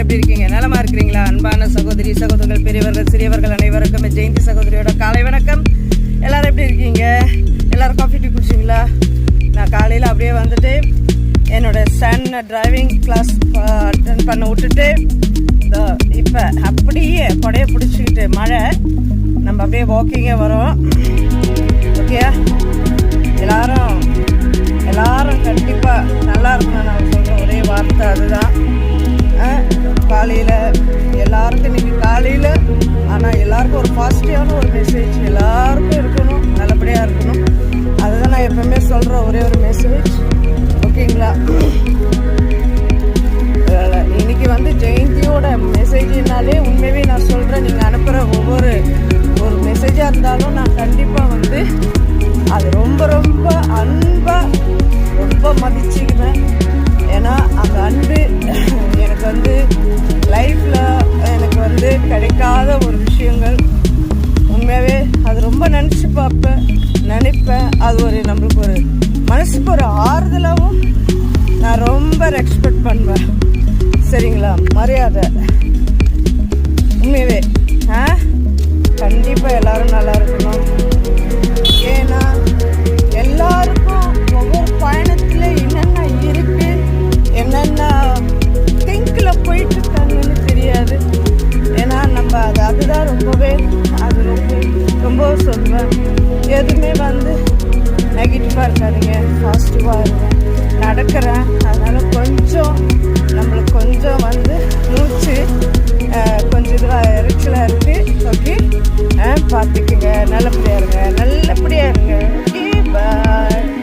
எப்படி இருக்கீங்க? நலமா இருக்கிறீங்களா? அன்பான சகோதரி சகோதரர்கள், பெரியவர்கள், சிறியவர்கள் அனைவருக்கும் ஜெயந்தி சகோதரியோட காலை வணக்கம். எல்லாரும் எப்படி இருக்கீங்க? எல்லாரும் காஃபி டீ குடிச்சிங்களா? நான் காலையில் அப்படியே வந்துட்டு என்னோட சன் டிரைவிங் கிளாஸ் அட்டன் பண்ண விட்டுட்டு இப்போ அப்படியே கொடையை பிடிச்சிக்கிட்டு மழை நம்ம அப்படியே வாக்கிங்கே வரோம். ஓகே, எல்லாரும் கண்டிப்பாக நல்லா இருக்கணும். நான் சொல்கிற ஒரே வார்த்தை அதுதான். காலையில் எல்லாருக்கும் இன்னைக்கு காலையில், ஆனால் எல்லாருக்கும் ஒரு பாசிட்டிவான ஒரு மெசேஜ் எல்லாருக்கும் இருக்கணும், நல்லபடியாக இருக்கணும். அதுதான் நான் எப்பவுமே சொல்கிற ஒரே ஒரு மெசேஜ். ஓகேங்களா? இன்னைக்கு வந்து ஜெயந்தியோட மெசேஜ்னாலே உண்மையாகவே நான் சொல்கிறேன், நீங்கள் அனுப்புகிற ஒரு மெசேஜாக இருந்தாலும் நான் கண்டிப்பாக வந்து அது ரொம்ப ரொம்ப அன்பாக ரொம்ப மதிச்சுக்குவேன். ஏன்னா அந்த அன்பு எனக்கு வந்து லைஃப்பில் எனக்கு வந்து கிடைக்காத ஒரு விஷயங்கள். உண்மையாகவே அது ரொம்ப நினைப்பேன். அது ஒரு நம்மளுக்கு ஒரு மனசுக்கு ஒரு ஆறுதலாகவும் நான் ரொம்ப ரெஸ்பெக்ட் பண்ணுவேன். சரிங்களா? மரியாதை உண்மையாகவே கண்டிப்பாக எல்லோரும் நல்லா இருக்கணும். ஏன்னா எல்லாருக்கும் ஒவ்வொரு பயணத்தில் என்னென்ன இருக்குது, என்னென்ன திங்கில் போயிட்டு இருக்காங்கன்னு தெரியாது. ஏன்னா நம்ம அதுதான் அது ரொம்ப சொல்வேன். எதுவுமே வந்து நெகட்டிவாக இருக்காதுங்க, பாசிட்டிவாக இருங்க. நடக்கிறேன், அதனால் நம்மளுக்கு கொஞ்சம் வந்து மூச்சு கொஞ்சம் இதுவாக எரிச்சலாக இருக்குது. ஓகே, பார்த்துக்குங்க, நல்லபடியாக இருங்க. ஓகே, பாய்.